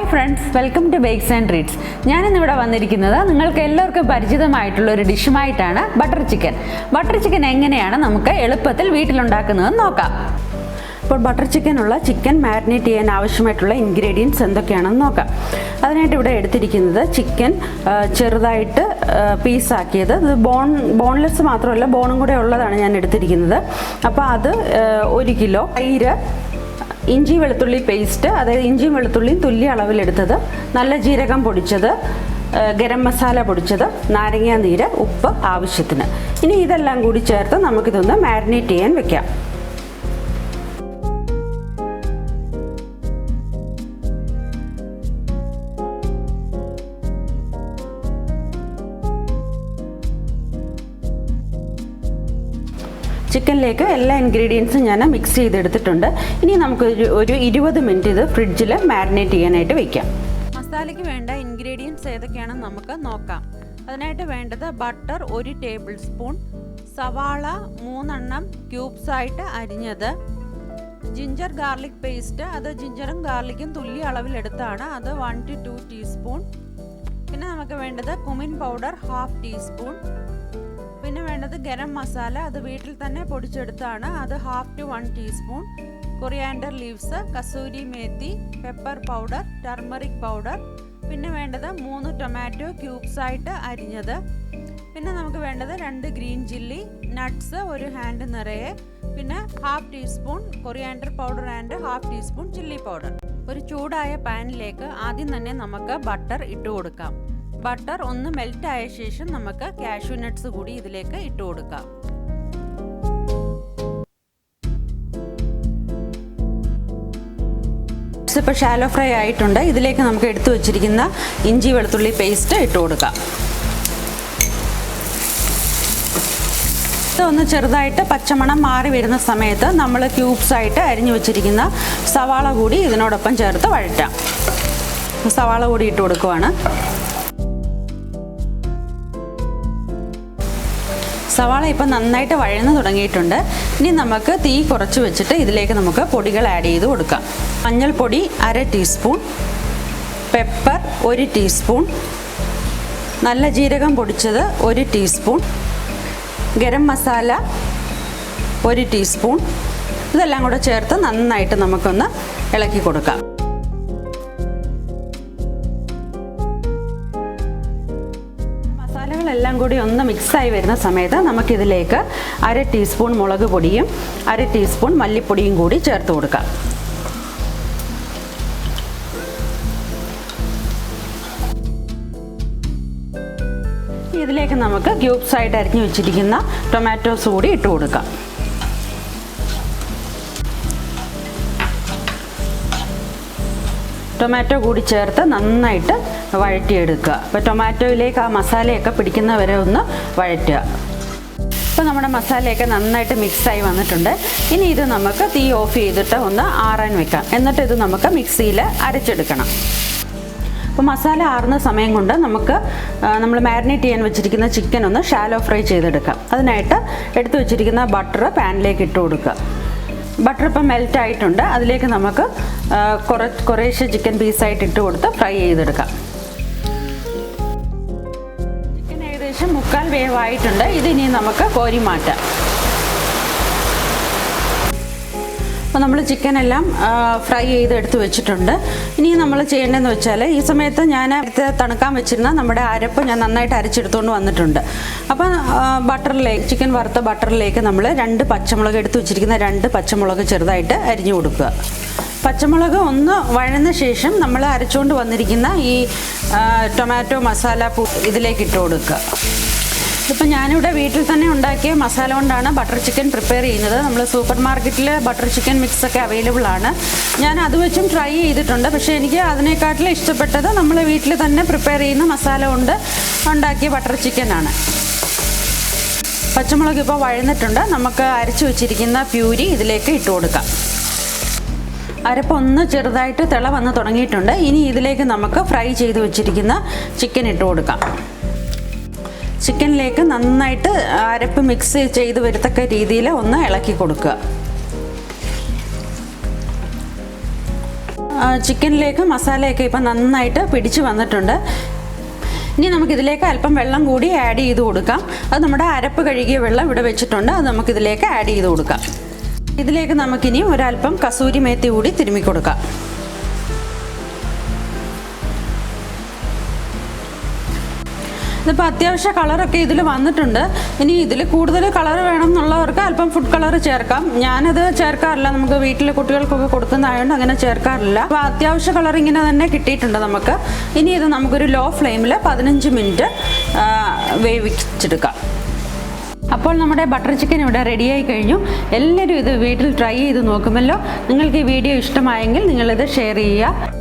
Hi friends, welcome to bakes and treats. ഞാനിന്നിവിടെ വന്നിരിക്കുന്നത് നിങ്ങൾക്ക് എല്ലാവർക്കും പരിചിതമായിട്ടുള്ള ഒരു ഡിഷുമായിട്ടാണ് ബട്ടർ ചിക്കൻ. ബട്ടർ ചിക്കൻ എങ്ങനെയാണ് നമുക്ക് എളുപ്പത്തിൽ വീട്ടിലുണ്ടാക്കുന്നതെന്ന് നോക്കാം. ഇപ്പോൾ ബട്ടർ ചിക്കൻ മാരിനേറ്റ് ചെയ്യാൻ ആവശ്യമായിട്ടുള്ള ഇൻഗ്രീഡിയൻസ് എന്തൊക്കെയാണെന്ന് നോക്കാം. അതിനായിട്ട് ഇവിടെ എടുത്തിരിക്കുന്നത് ചിക്കൻ ചെറുതായിട്ട് പീസാക്കിയത്, ഇത് ബോൺലെസ് മാത്രമല്ല ബോണും കൂടെ ഉള്ളതാണ് ഞാൻ എടുത്തിരിക്കുന്നത്. അപ്പോൾ അത് 1 കിലോ, തൈര്, ഇഞ്ചി വെളുത്തുള്ളി പേസ്റ്റ്, അതായത് ഇഞ്ചിയും വെളുത്തുള്ളിയും തുല്യ അളവിലെടുത്തത്, നല്ല ജീരകം പൊടിച്ചത്, ഗരം മസാല പൊടിച്ചത്, നാരങ്ങ നീര്, ഉപ്പ് ആവശ്യത്തിന്. ഇനി ഇതെല്ലാം കൂടി ചേർത്ത് നമുക്കിതൊന്ന് മാരിനേറ്റ് ചെയ്യാൻ വെക്കാം. ചിക്കനിലേക്ക് എല്ലാ ഇൻഗ്രീഡിയൻസും ഞാൻ മിക്സ് ചെയ്തെടുത്തിട്ടുണ്ട്. ഇനി നമുക്ക് ഒരു 20 മിനിറ്റ് ഇത് ഫ്രിഡ്ജിൽ മാരിനേറ്റ് ചെയ്യാനായിട്ട് വയ്ക്കാം. മസാലയ്ക്ക് വേണ്ട ഇൻഗ്രീഡിയൻസ് ഏതൊക്കെയാണെന്ന് നമുക്ക് നോക്കാം. അതിനായിട്ട് വേണ്ടത് ബട്ടർ 1 ടേബിൾ സ്പൂൺ, സവാള 3 എണ്ണം ക്യൂബ്സായിട്ട് അരിഞ്ഞത്, ജിഞ്ചർ ഗാർലിക് പേസ്റ്റ്, അത് ജിഞ്ചറും ഗാർലിക്കും തുല്യ അളവിലെടുത്താണ്, അത് 1 to 2 ടീസ്പൂൺ. പിന്നെ നമുക്ക് വേണ്ടത് കുമിൻ പൗഡർ 1/2 ടീസ്പൂൺ. പിന്നെ വേണ്ടത് ഗരം മസാല, അത് വീട്ടിൽ തന്നെ പൊടിച്ചെടുത്താണ്, അത് 1/2 to 1 teaspoon. Coriander leaves, kasuri methi, pepper powder, turmeric powder. പിന്നെ വേണ്ടത് 3 ടൊമാറ്റോ ക്യൂബ്സായിട്ട് അരിഞ്ഞത്. പിന്നെ നമുക്ക് വേണ്ടത് 2 ഗ്രീൻ ചില്ലി, നട്ട്സ് 1 ഹാൻഡ് നിറയെ, പിന്നെ 1/2 teaspoon coriander powder and 1/2 teaspoon chilli powder. ഒരു ചൂടായ പാനിലേക്ക് ആദ്യം തന്നെ നമുക്ക് ബട്ടർ ഇട്ട് കൊടുക്കാം. ബട്ടർ ഒന്ന് മെൽറ്റ് ആയ ശേഷം നമുക്ക് കാഷ്യൂ നട്ട്സ് കൂടി ഇതിലേക്ക് ഇട്ട് കൊടുക്കാം. ഇപ്പോൾ ഷാലോ ഫ്രൈ ആയിട്ടുണ്ട്. ഇതിലേക്ക് നമുക്ക് എടുത്തു വെച്ചിരിക്കുന്ന ഇഞ്ചി വെളുത്തുള്ളി പേസ്റ്റ് ഇട്ട് കൊടുക്കാം. ഇതൊന്ന് ചെറുതായിട്ട് പച്ചമണം മാറി വരുന്ന സമയത്ത് നമ്മൾ ക്യൂബ്സായിട്ട് അരിഞ്ഞു വെച്ചിരിക്കുന്ന സവാള കൂടി ഇതിനോടൊപ്പം ചേർത്ത് വഴറ്റാം. സവാള കൂടി ഇട്ട് കൊടുക്കുവാണ്. സവാള ഇപ്പം നന്നായിട്ട് വഴന്ന് തുടങ്ങിയിട്ടുണ്ട്. ഇനി നമുക്ക് തീ കുറച്ച് വെച്ചിട്ട് ഇതിലേക്ക് നമുക്ക് പൊടികൾ ആഡ് ചെയ്ത് കൊടുക്കാം. മഞ്ഞൾപ്പൊടി 1/2 ടീസ്പൂൺ, പെപ്പർ 1 ടീസ്പൂൺ, നല്ല ജീരകം പൊടിച്ചത് 1 ടീസ്പൂൺ, ഗരം മസാല 1 ടീസ്പൂൺ. ഇതെല്ലാം കൂടെ ചേർത്ത് നന്നായിട്ട് നമുക്കൊന്ന് ഇളക്കി കൊടുക്കാം. എല്ലാം കൂടി ഒന്ന് മിക്സായി വരുന്ന സമയത്ത് നമുക്കിതിലേക്ക് 1/2 ടീസ്പൂൺ മുളക് പൊടിയും 1/2 ടീസ്പൂൺ മല്ലിപ്പൊടിയും കൂടി ചേർത്ത് കൊടുക്കാം. ഇതിലേക്ക് നമുക്ക് ക്യൂബ്സായിട്ട് അരിഞ്ഞു വെച്ചിരിക്കുന്ന ടൊമാറ്റോസ് കൂടി ഇട്ട് കൊടുക്കാം. ടൊമാറ്റോ കൂടി ചേർത്ത് നന്നായിട്ട് വഴറ്റിയെടുക്കുക. അപ്പോൾ ടൊമാറ്റോയിലേക്ക് ആ മസാലയൊക്കെ പിടിക്കുന്നവരെ ഒന്ന് വഴറ്റുക. ഇപ്പോൾ നമ്മുടെ മസാലയൊക്കെ നന്നായിട്ട് മിക്സായി വന്നിട്ടുണ്ട്. ഇനി ഇത് നമുക്ക് തീ ഓഫ് ചെയ്തിട്ട് ഒന്ന് ആറാൻ വെക്കാം. എന്നിട്ട് ഇത് നമുക്ക് മിക്സിയിൽ അരച്ചെടുക്കണം. അപ്പോൾ മസാല ആറുന്ന സമയം കൊണ്ട് നമുക്ക് നമ്മൾ മാരിനേറ്റ് ചെയ്യാൻ വെച്ചിരിക്കുന്ന ചിക്കൻ ഒന്ന് ഷാലോ ഫ്രൈ ചെയ്തെടുക്കാം. അതിനായിട്ട് എടുത്തു വെച്ചിരിക്കുന്ന ബട്ടർ പാനിലേക്ക് ഇട്ട് കൊടുക്കുക. ബട്ടർ ഇപ്പം മെൽറ്റ് ആയിട്ടുണ്ട്. അതിലേക്ക് നമുക്ക് കുറേശ്ശെ ചിക്കൻ പീസായിട്ട് ഇട്ട് കൊടുത്ത് ഫ്രൈ ചെയ്തെടുക്കാം. ചിക്കൻ ഏകദേശം 1/4 വേവായിട്ടുണ്ട്. ഇതിനി നമുക്ക് കോരി മാറ്റാം. അപ്പോൾ നമ്മൾ ചിക്കനെല്ലാം ഫ്രൈ ചെയ്ത് എടുത്ത് വെച്ചിട്ടുണ്ട്. ഇനി നമ്മൾ ചെയ്യേണ്ടതെന്ന് വെച്ചാൽ, ഈ സമയത്ത് ഞാൻ തണുക്കാൻ വെച്ചിരുന്ന നമ്മുടെ അരപ്പ് ഞാൻ നന്നായിട്ട് അരച്ചെടുത്തുകൊണ്ട് വന്നിട്ടുണ്ട്. അപ്പോൾ ചിക്കൻ വറുത്ത ബട്ടറിലേക്ക് നമ്മൾ 2 പച്ചമുളക് എടുത്ത് വെച്ചിരിക്കുന്ന 2 പച്ചമുളക് ചെറുതായിട്ട് അരിഞ്ഞു കൊടുക്കുക. പച്ചമുളക് ഒന്ന് വഴന്ന ശേഷം നമ്മൾ അരച്ചുകൊണ്ട് വന്നിരിക്കുന്ന ഈ ടൊമാറ്റോ മസാല ഇതിലേക്ക് ഇട്ട് കൊടുക്കുക. ഇതിപ്പോൾ ഞാനിവിടെ വീട്ടിൽ തന്നെ ഉണ്ടാക്കിയ മസാല കൊണ്ടാണ് ബട്ടർ ചിക്കൻ പ്രിപ്പയർ ചെയ്യുന്നത്. നമ്മൾ സൂപ്പർ മാർക്കറ്റിൽ ബട്ടർ ചിക്കൻ മിക്സൊക്കെ അവൈലബിൾ ആണ്. ഞാൻ അത് വെച്ചും ട്രൈ ചെയ്തിട്ടുണ്ട്. പക്ഷേ എനിക്ക് അതിനേക്കാട്ടിലും ഇഷ്ടപ്പെട്ടത് നമ്മൾ വീട്ടിൽ തന്നെ പ്രിപ്പയർ ചെയ്യുന്ന മസാല കൊണ്ട് ഉണ്ടാക്കിയ ബട്ടർ ചിക്കനാണ്. പച്ചമുളക് ഇപ്പോൾ വഴന്നിട്ടുണ്ട്. നമുക്ക് അരച്ചു വെച്ചിരിക്കുന്ന പ്യൂരി ഇതിലേക്ക് ഇട്ട് കൊടുക്കാം. അരപ്പൊന്ന് ചെറുതായിട്ട് തിള വന്ന് തുടങ്ങിയിട്ടുണ്ട്. ഇനി ഇതിലേക്ക് നമുക്ക് ഫ്രൈ ചെയ്ത് വെച്ചിരിക്കുന്ന ചിക്കൻ ഇട്ട് കൊടുക്കാം. ചിക്കനിലേക്ക് നന്നായിട്ട് അരപ്പ് മിക്സ് ചെയ്ത് വരത്തക്ക രീതിയിൽ ഒന്ന് ഇളക്കി കൊടുക്കുക. ചിക്കനിലേക്ക് മസാലയൊക്കെ ഇപ്പം നന്നായിട്ട് പിടിച്ച് വന്നിട്ടുണ്ട്. ഇനി നമുക്കിതിലേക്ക് അല്പം വെള്ളം കൂടി ആഡ് ചെയ്ത് കൊടുക്കാം. അത് നമ്മുടെ അരപ്പ് കഴുകിയ വെള്ളം ഇവിടെ വെച്ചിട്ടുണ്ട്, അത് നമുക്കിതിലേക്ക് ആഡ് ചെയ്ത് കൊടുക്കാം. ഇതിലേക്ക് നമുക്കിനി ഒരല്പം കസൂരി മേത്തി കൂടി തിരുമ്മി കൊടുക്കാം. ഇതിപ്പോൾ അത്യാവശ്യ കളറൊക്കെ ഇതിൽ വന്നിട്ടുണ്ട്. ഇനി ഇതിൽ കൂടുതൽ കളർ വേണം എന്നുള്ളവർക്ക് അല്പം ഫുഡ് കളർ ചേർക്കാം. ഞാനത് ചേർക്കാറില്ല, നമുക്ക് വീട്ടിലെ കുട്ടികൾക്കൊക്കെ കൊടുക്കുന്നതായതുകൊണ്ട് അങ്ങനെ ചേർക്കാറില്ല. അപ്പോൾ അത്യാവശ്യ കളർ ഇങ്ങനെ തന്നെ കിട്ടിയിട്ടുണ്ട് നമുക്ക്. ഇനി ഇത് നമുക്കൊരു ലോ ഫ്ലെയിമിൽ 15 മിനിറ്റ് വേവിച്ചെടുക്കാം. അപ്പോൾ നമ്മുടെ ബട്ടർ ചിക്കൻ ഇവിടെ റെഡിയായി കഴിഞ്ഞു. എല്ലാവരും ഇത് വീട്ടിൽ ട്രൈ ചെയ്ത് നോക്കുമല്ലോ. നിങ്ങൾക്ക് ഈ വീഡിയോ ഇഷ്ടമായെങ്കിൽ നിങ്ങളിത് ഷെയർ ചെയ്യുക.